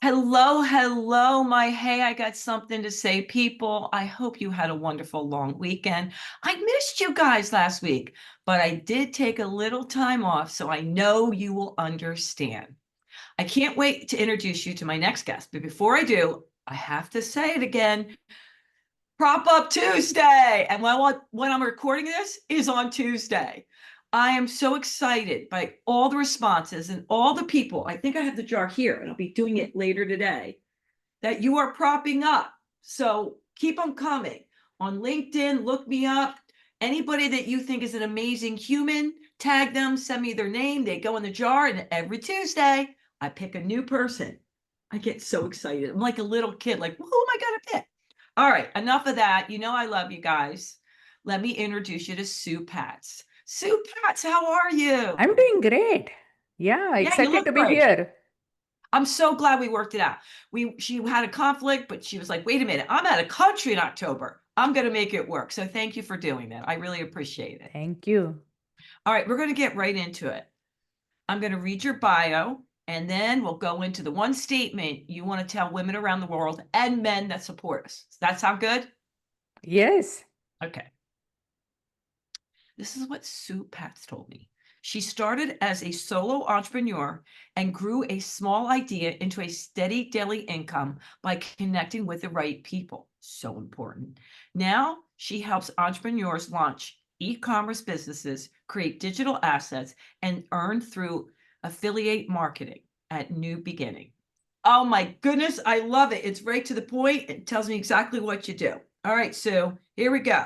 Hello, hello, my hey, I got something to say, people. I hope you had a wonderful long weekend. I missed you guys last week, but I did take a little time off, so I know you will understand. I can't wait to introduce you to my next guest, but before I do, I have to say it again. Prop Up Tuesday. And when I'm recording this is on Tuesday. I am so excited by all the responses and all the people. I think I have the jar here and I'll be doing it later today that you are propping up. So keep them coming. On LinkedIn, look me up. Anybody that you think is an amazing human, tag them, send me their name. They go in the jar. And every Tuesday, I pick a new person. I get so excited. I'm like a little kid, like, who am I going to pick? All right, enough of that. You know, I love you guys. Let me introduce you to Sue Patz. Sue Patz, how are you? I'm doing great. Yeah, Yeah, you excited look to be great. here. I'm so glad we worked it out. She had a conflict, but she was like, wait a minute, I'm out of country in October. I'm gonna make it work. So thank you for doing that. I really appreciate it. Thank you. All right, we're gonna get right into it. I'm gonna read your bio and then we'll go into the one statement you want to tell women around the world and men that support us. Does that sound good? Yes. Okay. This is what Sue Patz told me. She started as a solo entrepreneur and grew a small idea into a steady daily income by connecting with the right people. So important. Now she helps entrepreneurs launch e-commerce businesses, create digital assets, and earn through affiliate marketing at New Beginning. Oh my goodness, I love it. It's right to the point. It tells me exactly what you do. All right, Sue, here we go.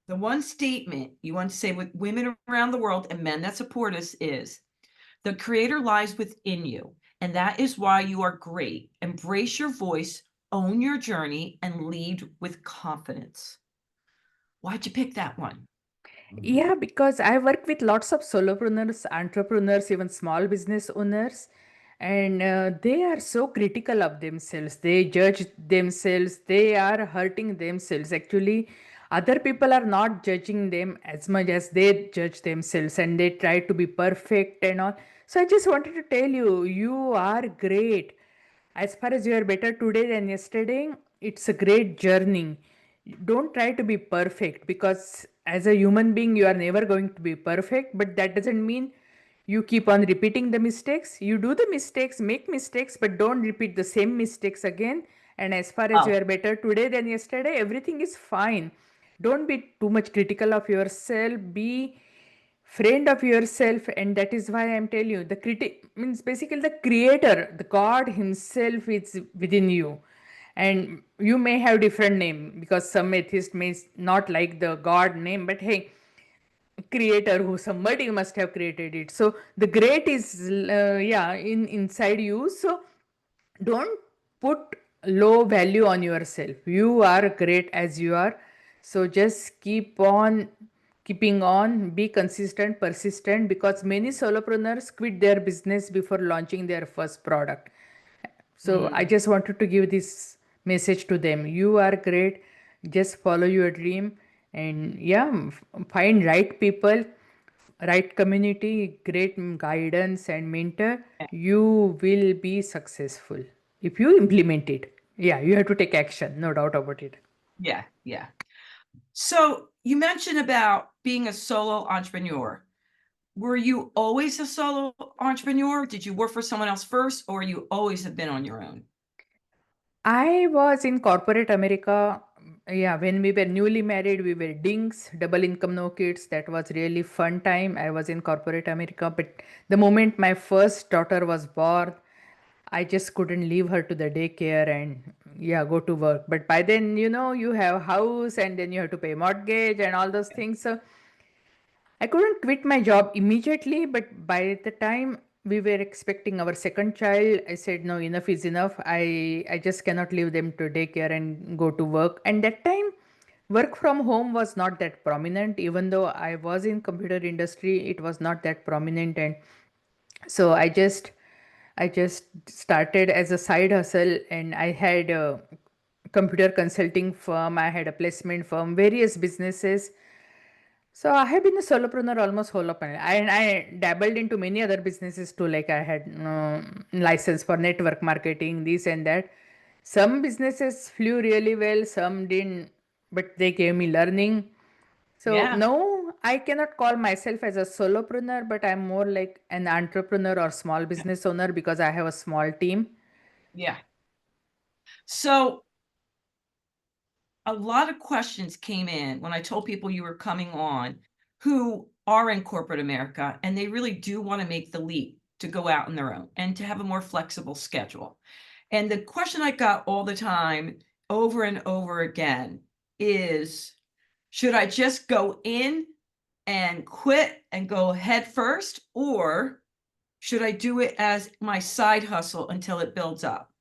The one statement you want to say with women around the world and men that support us is the creator lies within you, and that is why you are great. Embrace your voice, own your journey, and lead with confidence. Why'd you pick that one? Yeah, because I work with lots of solopreneurs, entrepreneurs, even small business owners, and they are so critical of themselves. They judge themselves. They are hurting themselves. Actually, other people are not judging them as much as they judge themselves, and they try to be perfect and all. So I just wanted to tell you, you are great. As far as you are better today than yesterday, it's a great journey. Don't try to be perfect, because as a human being you are never going to be perfect, but that doesn't mean you keep on repeating the mistakes. You do the mistakes, make mistakes, but don't repeat the same mistakes again. And as far as you Oh, are better today than yesterday, everything is fine. Don't be too much critical of yourself. Be friend of yourself. And that is why I'm telling you, the critic means basically the creator, the god himself is within you. And you may have different name, because some atheists may not like the god name, but hey, creator, who somebody must have created it. So the great is yeah, in inside you. So don't put low value on yourself. You are great as you are. So just keep on keeping on, be consistent, persistent, because many solopreneurs quit their business before launching their first product. So I mm, just wanted to give this message to them. You are great. Just follow your dream, and yeah, find right people, right community, great guidance and mentor. You will be successful if you implement it. Yeah, you have to take action, no doubt about it. yeah, yeah. So you mentioned about being a solo entrepreneur. Were you always a solo entrepreneur? Did you work for someone else first, or you always have been on your own? I was in corporate America. Yeah, when we were newly married, we were dinks, double income, no kids. That was really fun time. I was in corporate America, but the moment my first daughter was born, I just couldn't leave her to the daycare and yeah, go to work. But by then, you have house, and then you have to pay mortgage and all those things. So I couldn't quit my job immediately, but by the time we were expecting our second child, I said, no, enough is enough. I just cannot leave them to daycare and go to work. And that time, work from home was not that prominent. Even though I was in computer industry, it was not that prominent. And so I just started as a side hustle, and I had a computer consulting firm, I had a placement firm, various businesses. So I have been a solopreneur almost whole of my life. And I dabbled into many other businesses too. Like I had license for network marketing, this and that. Some businesses flew really well, some didn't, but they gave me learning. So Yeah, no, I cannot call myself as a solopreneur, but I'm more like an entrepreneur or small business owner because I have a small team. yeah. So a lot of questions came in when I told people you were coming on who are in corporate America and they really do want to make the leap to go out on their own and to have a more flexible schedule. And the question I got all the time, over and over again, is should I just go in and quit and go head first, or should I do it as my side hustle until it builds up?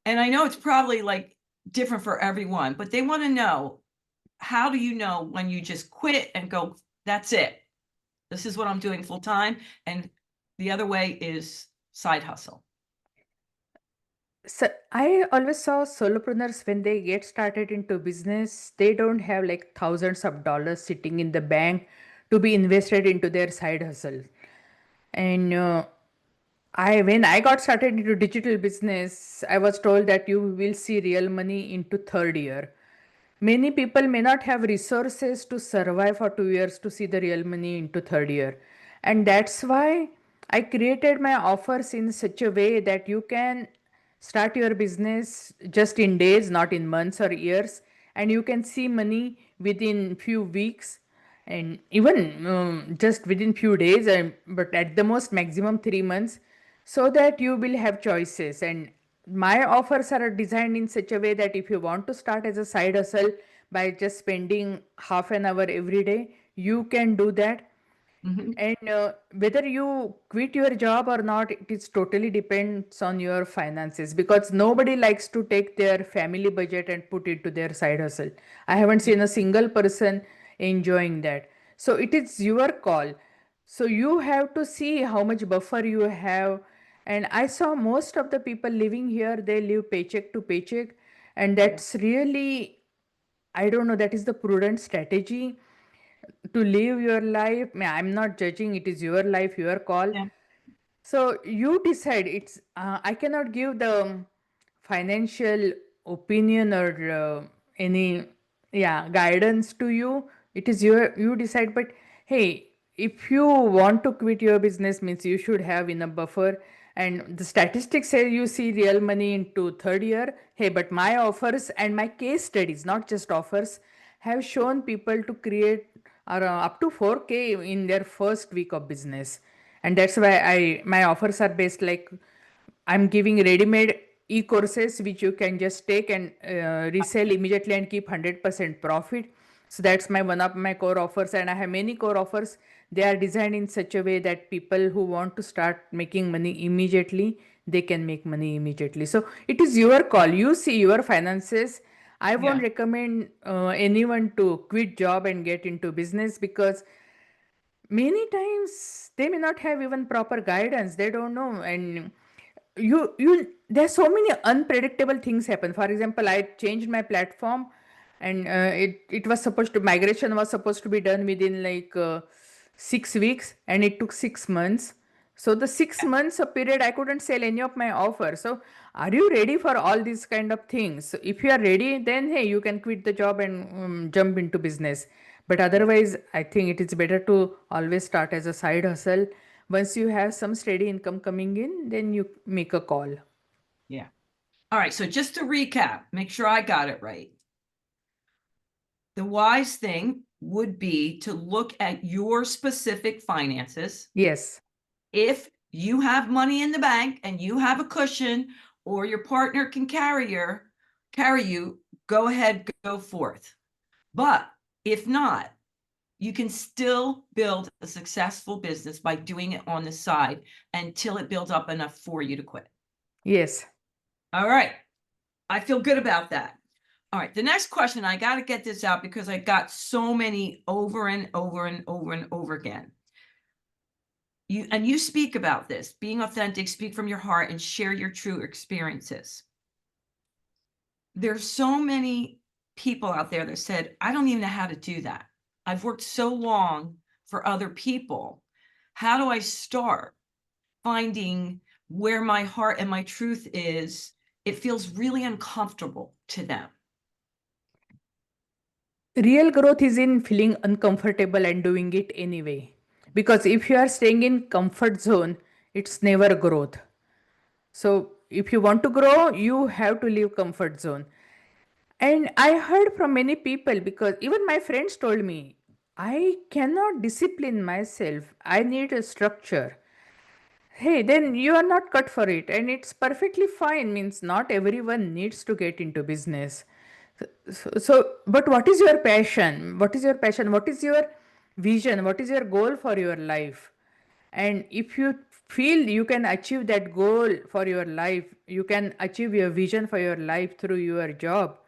And I know it's probably like different for everyone, but they want to know, how do you know when you just quit and go, that's it? This is what I'm doing full time. And the other way is side hustle. So I always saw solopreneurs when they get started into business, they don't have like thousands of dollars sitting in the bank to be invested into their side hustle. And I when I got started into digital business, I was told that you will see real money into third year. Many people may not have resources to survive for 2 years to see the real money into third year. And that's why I created my offers in such a way that you can start your business just in days, not in months or years, and you can see money within few weeks and even just within few days, and but at the most maximum 3 months, so that you will have choices. And my offers are designed in such a way that if you want to start as a side hustle by just spending half an hour every day, you can do that. Mhm. And whether you quit your job or not, it is totally depends on your finances, because nobody likes to take their family budget and put it to their side hustle. I haven't Yeah. seen a single person enjoying that. So it is your call. So you have to see how much buffer you have. And I saw most of the people living here, they live paycheck to paycheck. And Yeah. that's really, I don't know, that is the prudent strategy to live your life. I'm not judging, it is your life, your call. Yeah. So you decide. It's I cannot give the financial opinion or any, yeah, guidance to you. It is your, you decide. But hey, if you want to quit your business, means you should have enough buffer. And the statistics say you see real money into third year. Hey, but my offers and my case studies, not just offers, have shown people to create up to 4K in their first week of business. And that's why I my offers are based like, I'm giving ready-made e-courses which you can just take and resell immediately and keep 100% profit. So that's my one of my core offers, and I have many core offers. They are designed in such a way that people who want to start making money immediately, they can make money immediately. So it is your call. You see your finances. I won't Yeah. recommend anyone to quit job and get into business, because many times they may not have even proper guidance, they don't know. And you there's so many unpredictable things happen. For example, I changed my platform, and it was supposed to, migration was supposed to be done within like 6 weeks, and it took 6 months. So the 6 months of period I couldn't sell any of my offer. So are you ready for all these kind of things? So if you are ready, then hey, you can quit the job and jump into business. But Yeah. otherwise, I think it is better to always start as a side hustle. Once you have some steady income coming in, then you make a call. Yeah. All right. So just to recap, make sure I got it right. The wise thing would be to look at your specific finances. Yes. If you have money in the bank and you have a cushion, or your partner can carry you, go ahead, go forth. But if not, you can still build a successful business by doing it on the side until it builds up enough for you to quit. Yes. All right. I feel good about that. All right. The next question, I got to get this out because I got so many over and over and over and over again. You speak about this, being authentic, speak from your heart, and share your true experiences. There's so many people out there that said, I don't even know how to do that. I've worked so long for other people. How do I start finding where my heart and my truth is? It feels really uncomfortable to them. Real growth is in feeling uncomfortable and doing it anyway. Because if you are staying in comfort zone, it's never growth. So if you want to grow, you have to leave comfort zone. And I heard from many people, because even my friends told me, I cannot discipline myself. I need a structure. Hey, then you are not cut for it, and it's perfectly fine. Means not everyone needs to get into business. But what is your passion? What is your passion? What is your vision? What is your goal for your life? And if you feel you can achieve that goal for your life, you can achieve your vision for your life through your job,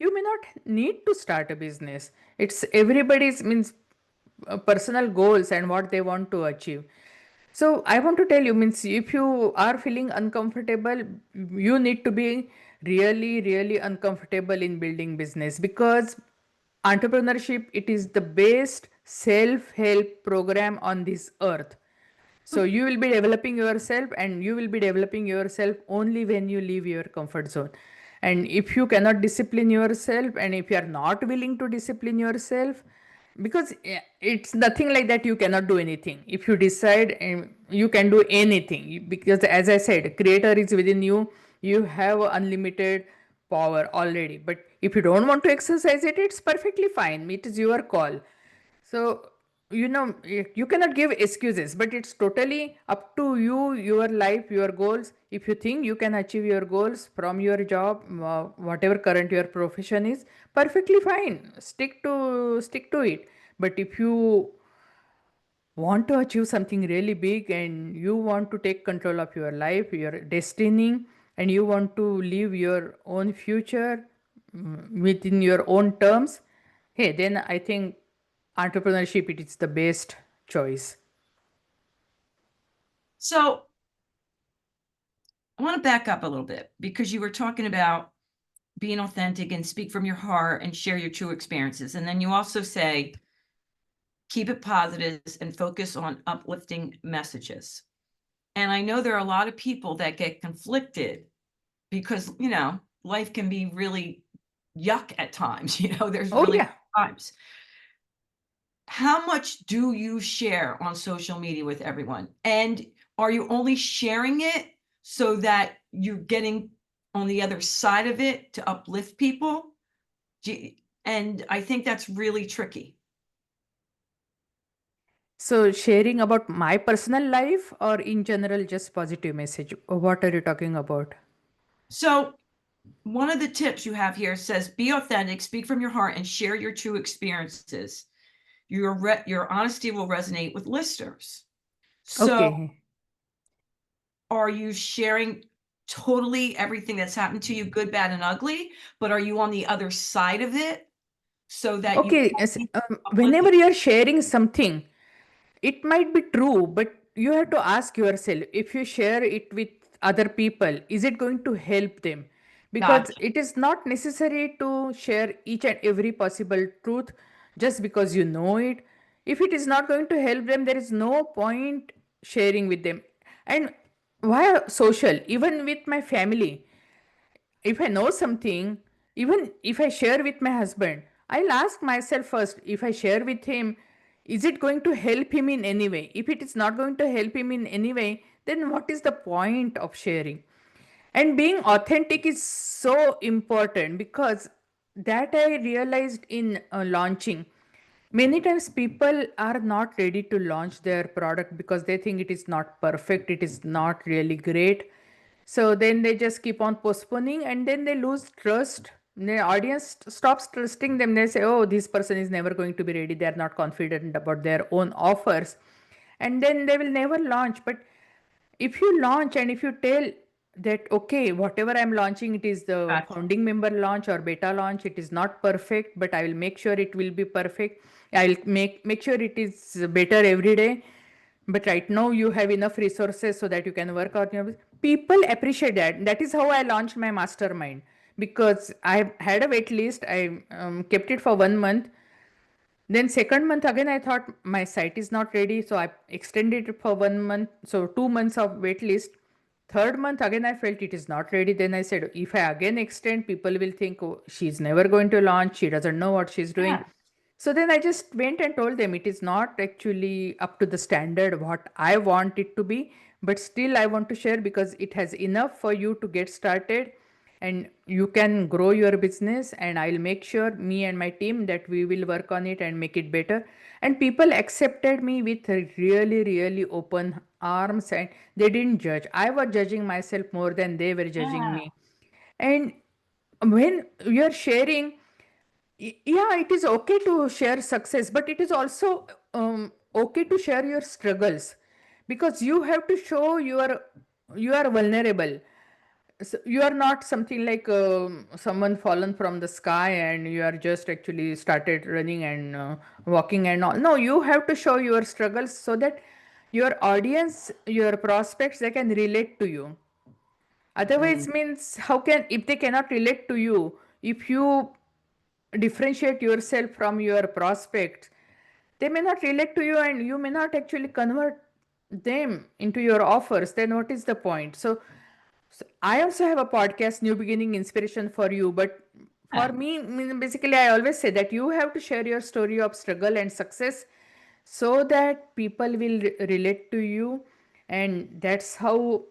you may not need to start a business. It's everybody's means personal goals and what they want to achieve. So I want to tell you, means if you are feeling uncomfortable, you need to be really, really uncomfortable in building business, because entrepreneurship, it is the best self-help program on this earth. So you will be developing yourself, and you will be developing yourself only when you leave your comfort zone. And if you cannot discipline yourself, and if you are not willing to discipline yourself, because it's nothing like that you cannot do anything. If you decide, you can do anything. Because as I said, creator is within you. You have unlimited power already. But if you don't want to exercise it, it's perfectly fine. It is your call. So, you cannot give excuses, but it's totally up to you, your life, your goals. If you think you can achieve your goals from your job, whatever current your profession is, perfectly fine. Stick to it. But if you want to achieve something really big, and you want to take control of your life, your destiny, and you want to live your own future, within your own terms, hey, then I think entrepreneurship, it is the best choice. So I want to back up a little bit, because you were talking about being authentic and speak from your heart and share your true experiences. And then you also say, keep it positive and focus on uplifting messages. And I know there are a lot of people that get conflicted because, life can be really yuck at times. There's Oh, really yeah. times. How much do you share on social media with everyone? And are you only sharing it so that you're getting on the other side of it to uplift people? And I think that's really tricky. So, sharing about my personal life, or in general, just positive message? What are you talking about? So one of the tips you have here says, be authentic, speak from your heart, and share your true experiences. Your honesty will resonate with listeners. So Okay. are you sharing totally everything that's happened to you, good, bad, and ugly? But are you on the other side of it so that you Okay. can uplift? Whenever you are sharing something, it might be true, but you have to ask yourself, if you share it with other people, is it going to help them? Because Gotcha. it is not necessary to share each and every possible truth just because you know it. If it is not going to help them, there is no point sharing with them. And why social? Even with my family, if I know something, even if I share with my husband, I'll ask myself first, if I share with him, is it going to help him in any way? If it is not going to help him in any way, then what is the point of sharing? And being authentic is so important, because that I realized in launching. Many times people are not ready to launch their product because they think it is not perfect, it is not really great. So then they just keep on postponing, and then they lose trust. The audience stops trusting them. They say, oh, this person is never going to be ready. They are not confident about their own offers. And then they will never launch. But if you launch, and if you tell that, okay, whatever I'm launching, it is the Gotcha. founding member launch or beta launch, it is not perfect, but I will make sure it will be perfect. I'll make sure it is better every day. But right now you have enough resources so that you can work on your, people appreciate that. That is how I launched my mastermind, because I had a wait list. I kept it for 1 month. Then second month again, I thought my site is not ready, so I extended it for 1 month. So 2 months of wait list. Third month again, I felt it is not ready. Then I said, if I again extend, people will think, oh, she's never going to launch. She doesn't know what she's doing. Yeah. So then I just went and told them it is not actually up to the standard what I want it to be, but still I want to share because it has enough for you to get started and you can grow your business, and I'll make sure me and my team that we will work on it and make it better. And people accepted me with a really open arms, and they didn't judge. I was judging myself more than they were judging Yeah. me. And when you're sharing, yeah, it is okay to share success, but it is also okay to share your struggles, because you have to show you are vulnerable. So you are not something like someone fallen from the sky and you are just actually started running and walking and all. No, you have to show your struggles so that your audience, your prospects, they can relate to you. Otherwise Mm. means, how can, if they cannot relate to you, if you differentiate yourself from your prospects, they may not relate to you and you may not actually convert them into your offers. Then what is the point? So I also have a podcast, New Beginning Inspiration for You. But for Yeah. me, basically, I always say that you have to share your story of struggle and success so that people will relate to you. And that's how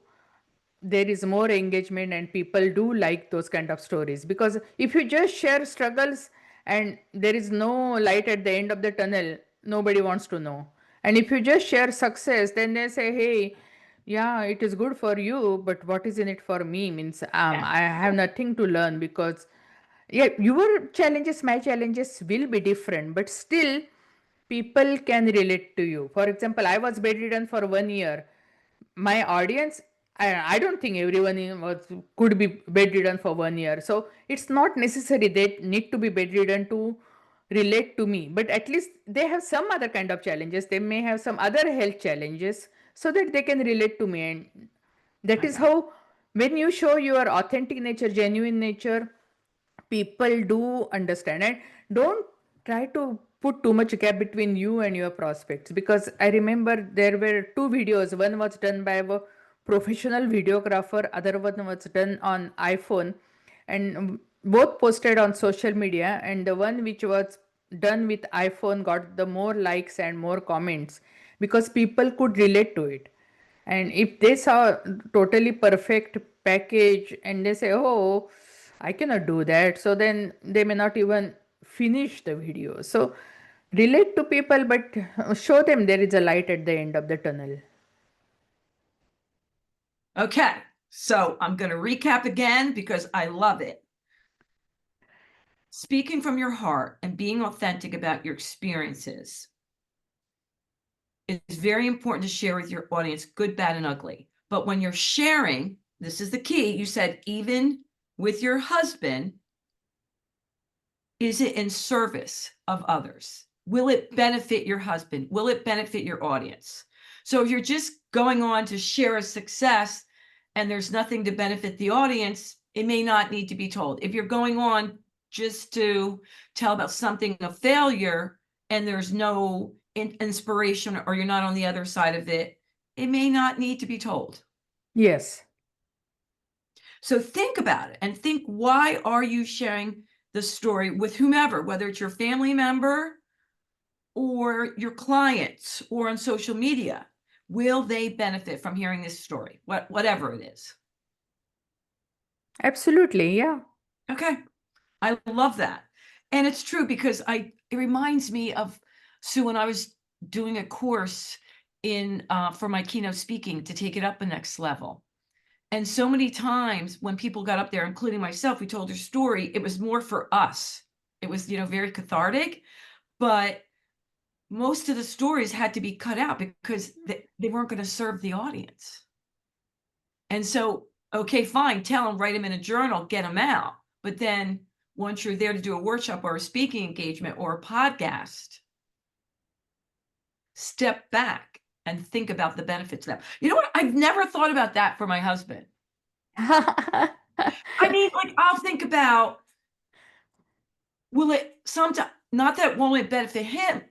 there is more engagement and people do like those kind of stories. Because if you just share struggles and there is no light at the end of the tunnel, nobody wants to know. And if you just share success, then they say, hey, yeah, it is good for you, but what is in it for me? Means Yeah. I have nothing to learn. Because yeah, your challenges, my challenges will be different, but still people can relate to you. For example, I was bedridden for 1 year. My audience, I don't think everyone could be bedridden for 1 year. So it's not necessary they need to be bedridden to relate to me, but at least they have some other kind of challenges. They may have some other health challenges so that they can relate to me. And that My is God. how, when you show your authentic nature, genuine nature, people do understand. And don't try to put too much gap between you and your prospects, because I remember there were two videos. One was done by a professional videographer, other one was done on iPhone, and both posted on social media. And the one which was done with iPhone got the more likes and more comments because people could relate to it. And if they saw totally perfect package and they say, oh, I cannot do that, so then they may not even finish the video. So relate to people, but show them there is a light at the end of the tunnel. Okay. So I'm going to recap again because I love it. Speaking from your heart and being authentic about your experiences is very important to share with your audience, good, bad, and ugly. But when you're sharing, this is the key. You said, even with your husband, is it in service of others? Will it benefit your husband? Will it benefit your audience? So if you're just going on to share a success and there's nothing to benefit the audience, it may not need to be told. If you're going on just to tell about something of failure and there's no inspiration, or you're not on the other side of it, it may not need to be told. Yes. So think about it and think, why are you sharing the story with whomever, whether it's your family member or your clients or on social media? Will they benefit from hearing this story? Whatever it is. Absolutely. Yeah. Okay. I love that. And it's true because it reminds me of Sue, when I was doing a course in for my keynote speaking to take it up a next level. And so many times when people got up there, including myself, we told their story, it was more for us. It was, very cathartic, but most of the stories had to be cut out because they weren't going to serve the audience. And so, okay, fine, tell them, write them in a journal, get them out. But then once you're there to do a workshop or a speaking engagement or a podcast, step back and think about the benefits of that. You know what? I've never thought about that for my husband. I mean, like, I'll think about, will it sometime, not that won't it benefit him,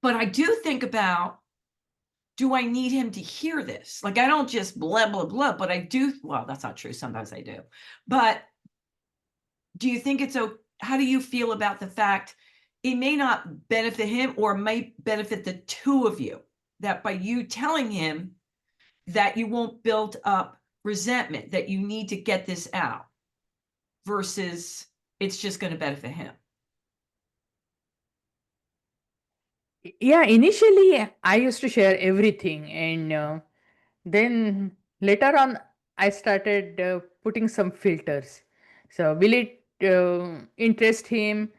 but I do think about, do I need him to hear this? Like, I don't just blah, blah, blah, but I do. Well, that's not true. Sometimes I do. But do you think how do you feel about the fact it may not benefit him or may benefit the two of you? That by you telling him that you won't build up resentment, that you need to get this out versus it's just going to benefit him. Yeah, initially I used to share everything, and then later on I started putting some filters. So will it interest him?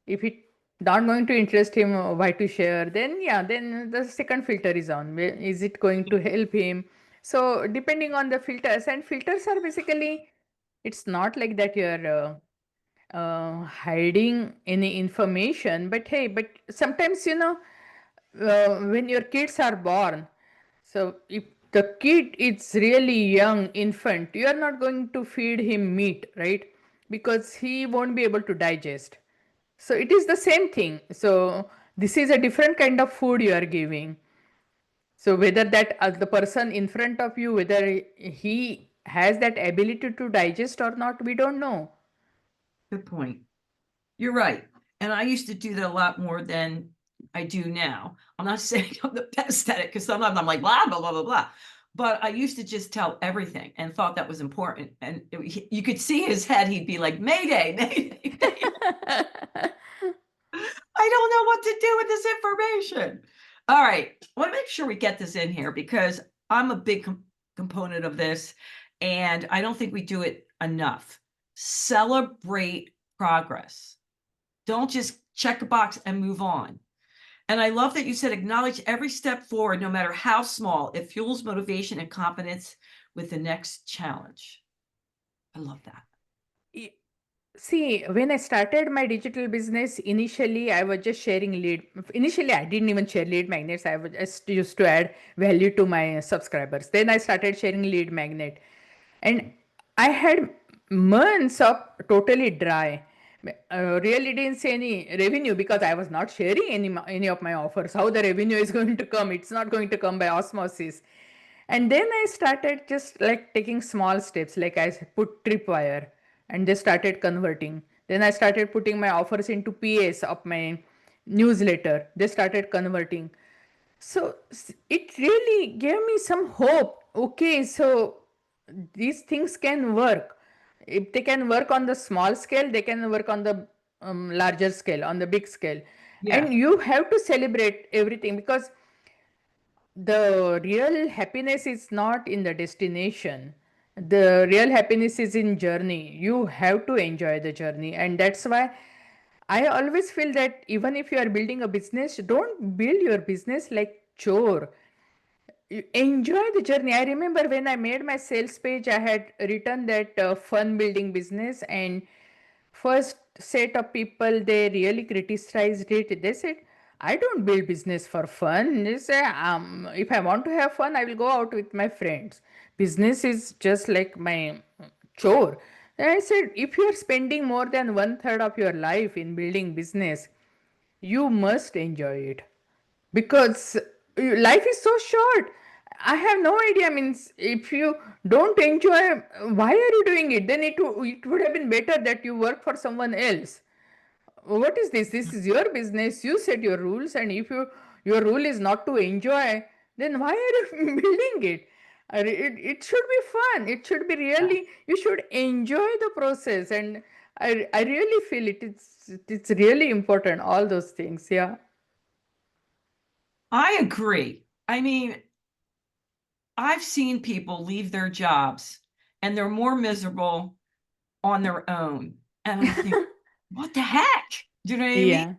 If it not going to interest him, why to share? Then yeah, then the second filter is on. Is it going to help him? So depending on the filters, and filters are basically, it's not like that you're hiding any information, but hey, but sometimes when your kids are born, so if the kid is really young infant, you are not going to feed him meat, right? Because he won't be able to digest. So it is the same thing. So this is a different kind of food you are giving. So whether that the person in front of you, whether he has that ability to digest or not, we don't know. Good point. You're right. And I used to do that a lot more than I do now. I'm not saying I'm the best at it because sometimes I'm like, blah, blah, blah, blah, blah. But I used to just tell everything and thought that was important. And you could see his head. He'd be like, Mayday, Mayday, Mayday. I don't know what to do with this information. All right. I want to make sure we get this in here because I'm a big component of this. And I don't think we do it enough. Celebrate progress. Don't just check a box and move on. And I love that you said acknowledge every step forward, no matter how small. It fuels motivation and confidence with the next challenge. I love that. See, when I started my digital business, initially I was just sharing lead. Initially, I didn't even share lead magnets. I was just used to add value to my subscribers. Then I started sharing lead magnet, and I had months of totally dry. Really didn't see any revenue because I was not sharing any of my offers. How the revenue is going to come? It's not going to come by osmosis. And then I started just like taking small steps, like I put Tripwire and they started converting. Then I started putting my offers into PAs of my newsletter. They started converting. So it really gave me some hope. Okay, so these things can work. If they can work on the small scale, they can work on the larger scale, on the big scale. Yeah. And you have to celebrate everything because the real happiness is not in the destination. The real happiness is in journey. You have to enjoy the journey, and that's why I always feel that even if you are building a business, don't build your business like chore. You enjoy the journey. I remember when I made my sales page, I had written that fun building business, and first set of people, they really criticized it. They said, I don't build business for fun. They say, if I want to have fun, I will go out with my friends. Business is just like my chore. And I said, if you're spending more than one third of your life in building business, you must enjoy it because life is so short. I have no idea. Means if you don't enjoy, why are you doing it? Then it would have been better that you work for someone else. What is this? This is your business. You set your rules, and if your rule is not to enjoy, then why are you building it? It should be fun. It should be really. You should enjoy the process, and I really feel it's really important. All those things, yeah. I agree. I mean, I've seen people leave their jobs and they're more miserable on their own. And I think, what the heck? Do you know what I mean? Yeah.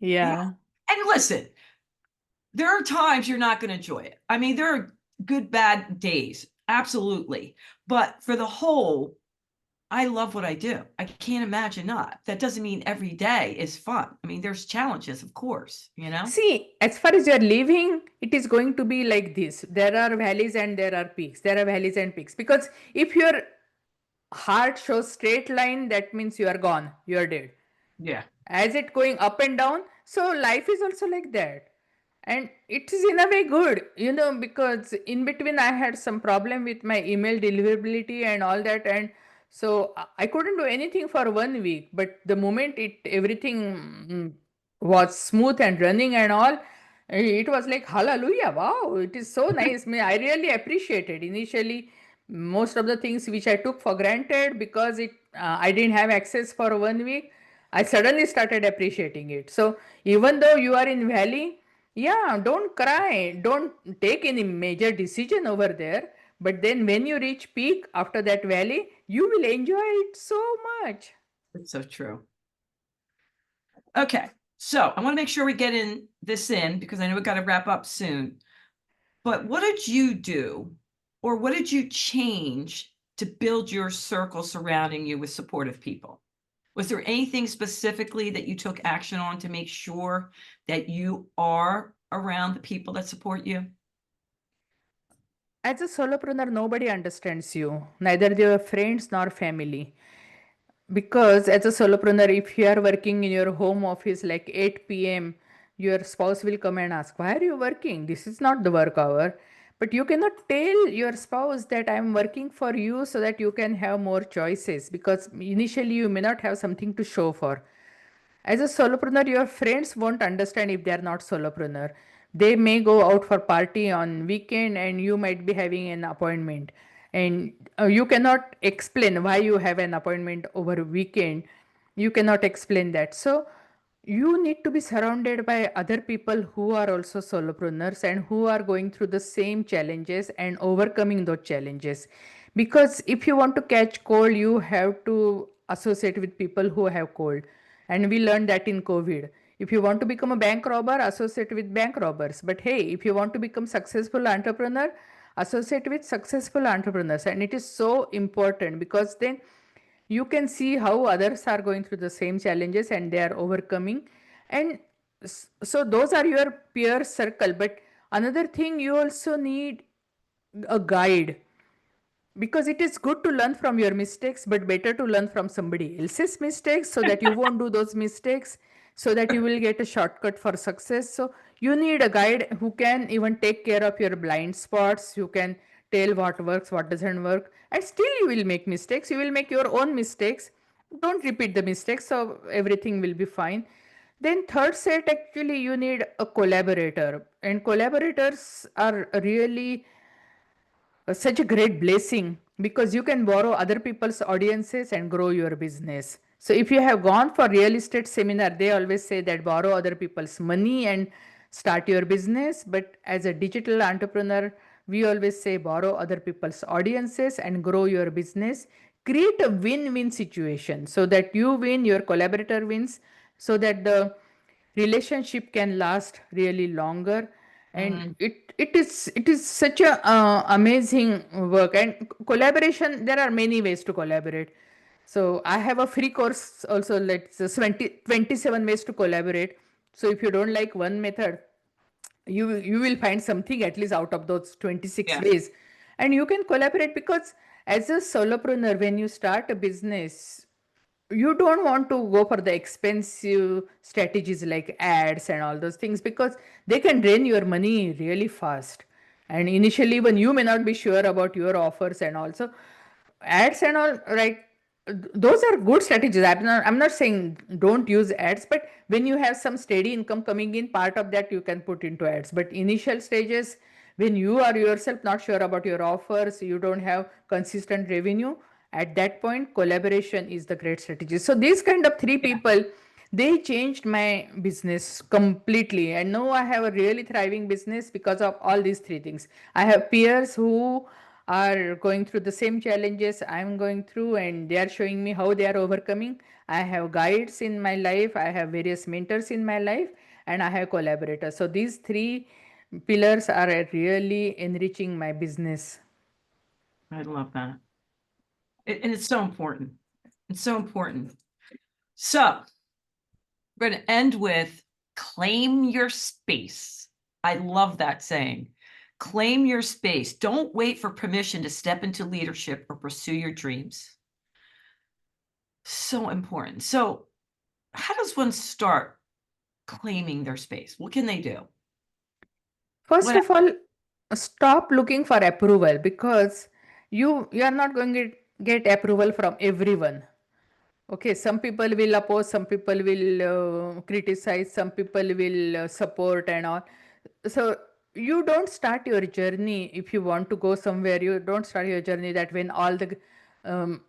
Yeah. And listen, there are times you're not going to enjoy it. I mean, there are good, bad days. Absolutely. But for the whole, I love what I do. I can't imagine not. That doesn't mean every day is fun. I mean, there's challenges, of course, See, as far as you're living, it is going to be like this. There are valleys and there are peaks. There are valleys and peaks. Because if your heart shows straight line, that means you are gone. You are dead. Yeah. as it going up and down. So life is also like that, and it is in a way good, because in between I had some problem with my email deliverability and all that, and so I couldn't do anything for 1 week. But the moment everything was smooth and running and all, it was like hallelujah, wow, it is so nice. I really appreciated initially most of the things which I took for granted because I didn't have access for 1 week. I suddenly started appreciating it. So even though you are in valley, yeah, don't cry, don't take any major decision over there. But then when you reach peak after that valley, you will enjoy it so much. It's so true. Okay, so I want to make sure we get this in because I know we got to wrap up soon. But what did you do, or what did you change to build your circle surrounding you with supportive people? Was there anything specifically that you took action on to make sure that you are around the people that support you? As a solopreneur, nobody understands you, neither your friends nor family. Because as a solopreneur, if you are working in your home office like 8 p.m., your spouse will come and ask, why are you working? This is not the work hour. But you cannot tell your spouse that I'm working for you so that you can have more choices, because initially you may not have something to show for. As a solopreneur, your friends won't understand if they are not solopreneur. They may go out for party on weekend and you might be having an appointment. And you cannot explain why you have an appointment over weekend. You cannot explain that. So you need to be surrounded by other people who are also solopreneurs and who are going through the same challenges and overcoming those challenges. Because if you want to catch cold, you have to associate with people who have cold, and we learned that in COVID. If you want to become a bank robber, associate with bank robbers. But hey, if you want to become successful entrepreneur, associate with successful entrepreneurs. And it is so important because then you can see how others are going through the same challenges and they are overcoming. And so those are your peer circle. But another thing, you also need a guide, because it is good to learn from your mistakes, but better to learn from somebody else's mistakes so that you won't do those mistakes, so that you will get a shortcut for success. So you need a guide who can even take care of your blind spots, who can tell what works, what doesn't work. And still you will make mistakes, you will make your own mistakes. Don't repeat the mistakes, so everything will be fine. Then third set, actually you need a collaborator, and collaborators are really such a great blessing, because you can borrow other people's audiences and grow your business. So if you have gone for real estate seminar, they always say that borrow other people's money and start your business. But as a digital entrepreneur, we always say borrow other people's audiences and grow your business. Create a win-win situation so that you win, your collaborator wins, so that the relationship can last really longer. And Mm, it is such a amazing work. And collaboration, there are many ways to collaborate. So I have a free course also, let's 27 ways to collaborate. So if you don't like one method, you will find something at least out of those 26 yeah. ways, and you can collaborate. Because as a solopreneur, when you start a business, you don't want to go for the expensive strategies like ads and all those things, because they can drain your money really fast. And initially, when you may not be sure about your offers, and also ads and all, right? Those are good strategies. I'm not saying don't use ads, but when you have some steady income coming in, part of that you can put into ads. But initial stages, when you are yourself not sure about your offers, you don't have consistent revenue, at that point collaboration is the great strategy. So these kind of three Yeah. people, they changed my business completely, and now I have a really thriving business because of all these three things. I have peers who are going through the same challenges I'm going through, and they are showing me how they are overcoming. I have guides in my life, I have various mentors in my life, and I have collaborators. So these three pillars are really enriching my business. I love that. And it's so important. It's so important. So we're going to end with claim your space. I love that saying. Claim your space. Don't wait for permission to step into leadership or pursue your dreams. So important. So how does one start claiming their space? What can they do? First What? of all, stop looking for approval, because you are not going to get approval from everyone. Okay, some people will oppose, some people will criticize, some people will support and all. So you don't start your journey. If you want to go somewhere, you don't start your journey that when all the um,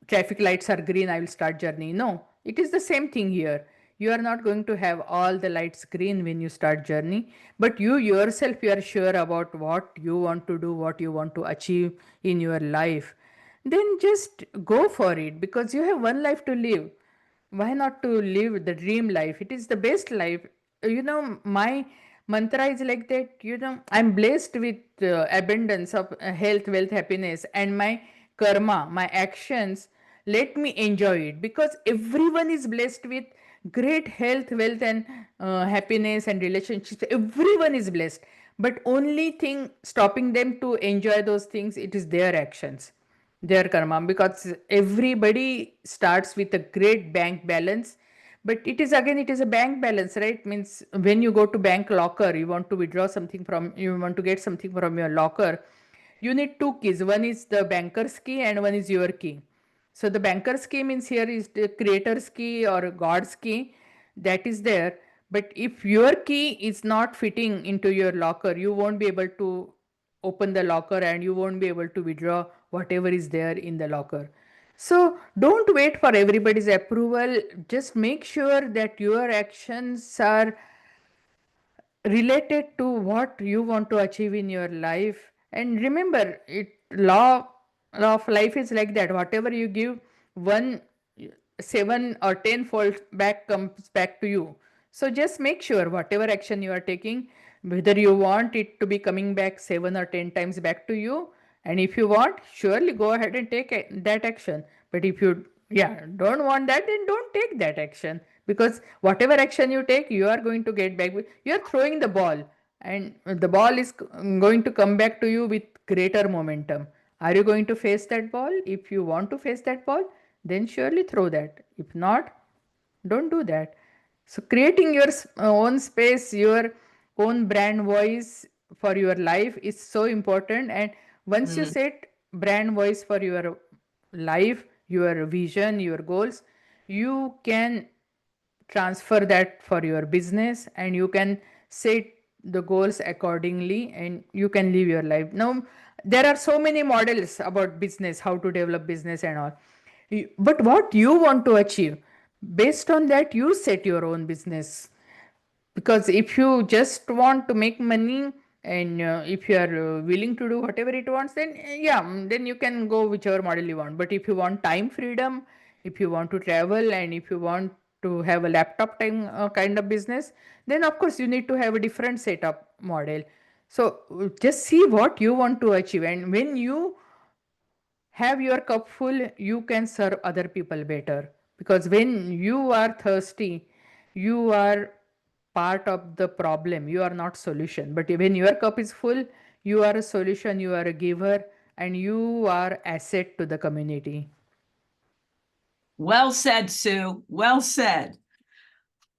traffic lights are green, I will start journey. No, it is the same thing here. You are not going to have all the lights green when you start journey, but you yourself, you are sure about what you want to do, what you want to achieve in your life. Then just go for it, because you have one life to live. Why not to live the dream life? It is the best life. My mantra is like that. I'm blessed with abundance of health, wealth, happiness, and my karma, my actions. Let me enjoy it, because everyone is blessed with great health, wealth, and happiness and relationships. Everyone is blessed, but only thing stopping them to enjoy those things, it is their actions, their karma, because everybody starts with a great bank balance. But it is a bank balance, right? Means when you go to bank locker, you want to withdraw something from, you want to get something from your locker, you need two keys. One is the banker's key and one is your key. So the banker's key means here is the creator's key or God's key, that is there. But if your key is not fitting into your locker, you won't be able to open the locker and you won't be able to withdraw whatever is there in the locker. So don't wait for everybody's approval. Just make sure that your actions are related to what you want to achieve in your life. And remember, law of life is like that. Whatever you give, one 7 or 10 fold back comes back to you. So just make sure whatever action you are taking, whether you want it to be coming back 7 or 10 times back to you, and if you want, surely go ahead and take that action. But if you, yeah, don't want that, then don't take that action, because whatever action you take, you are going to get back. You are throwing the ball, and the ball is going to come back to you with greater momentum. Are you going to face that ball? If you want to face that ball, then surely throw that. If not, don't do that. So creating your own space, your own brand voice for your life is so important. And once you Mm. set brand voice for your life, your vision, your goals, you can transfer that for your business, and you can set the goals accordingly, and you can live your life. Now there are so many models about business, how to develop business and all. But what you want to achieve, based on that you set your own business. Because if you just want to make money, and if you are willing to do whatever it wants, then yeah, then you can go whichever model you want. But if you want time freedom, if you want to travel, and if you want to have a laptop time kind of business, then of course you need to have a different setup model. So just see what you want to achieve, and when you have your cup full, you can serve other people better. Because when you are thirsty, you are part of the problem, you are not solution. But when your cup is full, you are a solution, you are a giver, and you are asset to the community. Well said, Sue. Well said.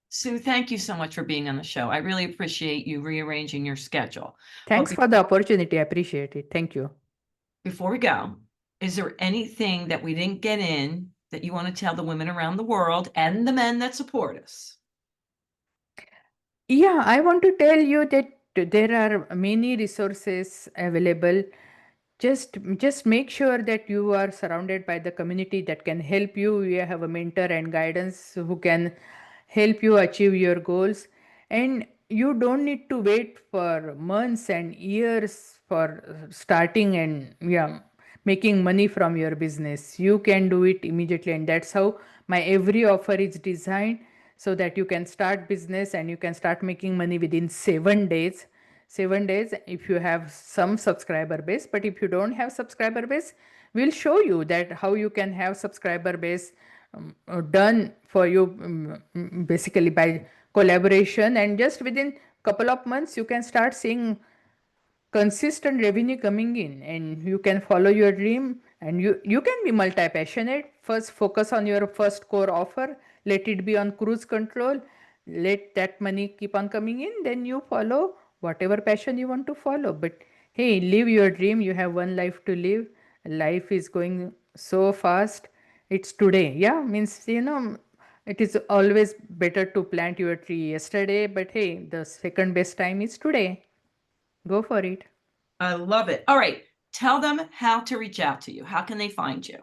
Sue, thank you so much for being on the show. I really appreciate you rearranging your schedule. But Thanks for the opportunity, I appreciate it. Thank you. before we go, is there anything that we didn't get in that you want to tell the women around the world and the men that support us? Yeah, I want to tell you that there are many resources available. Just make sure that you are surrounded by the community that can help you. You have a mentor and guidance who can help you achieve your goals. And you don't need to wait for months and years for starting and, yeah, making money from your business. You can do it immediately, and that's how my every offer is designed, so that you can start business and you can start making money within 7 days. 7 days if you have some subscriber base. But if you don't have subscriber base, we'll show you that how you can have subscriber base done for you, basically by collaboration. And just within couple of months you can start seeing consistent revenue coming in, and you can follow your dream. And you can be multi passionate. First focus on your first core offer, let it be on cruise control, let that money keep on coming in, then you follow whatever passion you want to follow. But hey, live your dream. You have one life to live. Life is going so fast. It's today. Yeah, means, it is always better to plant your tree yesterday, but hey, the second best time is today. Go for it. I love it. All right. Tell them how to reach out to you. How can they find you?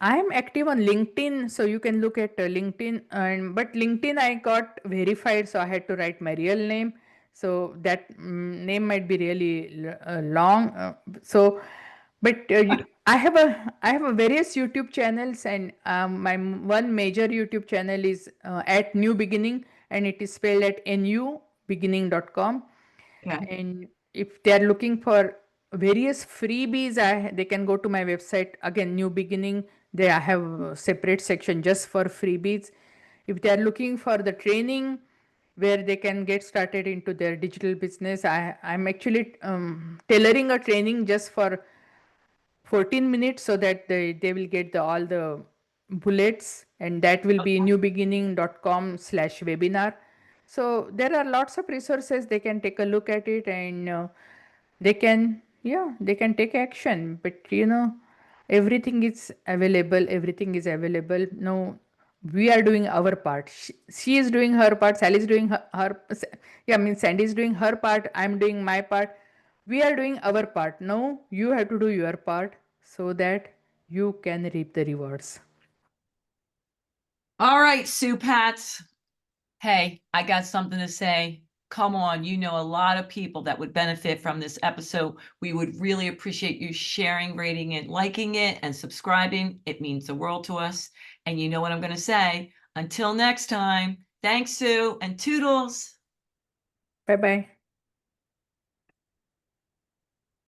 I'm active on LinkedIn, so you can look at LinkedIn. And but LinkedIn I got verified, so I had to write my real name. So that name might be really long. I have a various YouTube channels, and my one major YouTube channel is at New Beginning, and it is spelled at nubeginning.com. Okay. And if they are looking for various freebies, they can go to my website again, New Beginning. They I have a separate section just for freebies. If they are looking for the training where they can get started into their digital business, I'm actually tailoring a training just for 14 minutes so that they will get all the bullets, and that will be newbeginning.com/webinar. So there are lots of resources. They can take a look at it, and they can take action. But everything is available. Everything is available. No, we are doing our part. She is doing her part. Sally is doing yeah, I mean, Sandy is doing her part. I'm doing my part. We are doing our part. Now you have to do your part so that you can reap the rewards. All right, Sue Pats. Hey, I got something to say. Come on, you know a lot of people that would benefit from this episode. We would really appreciate you sharing, rating it, liking it, and subscribing. It means the world to us. And you know what I'm going to say. Until next time, thanks, Sue, and toodles. Bye bye.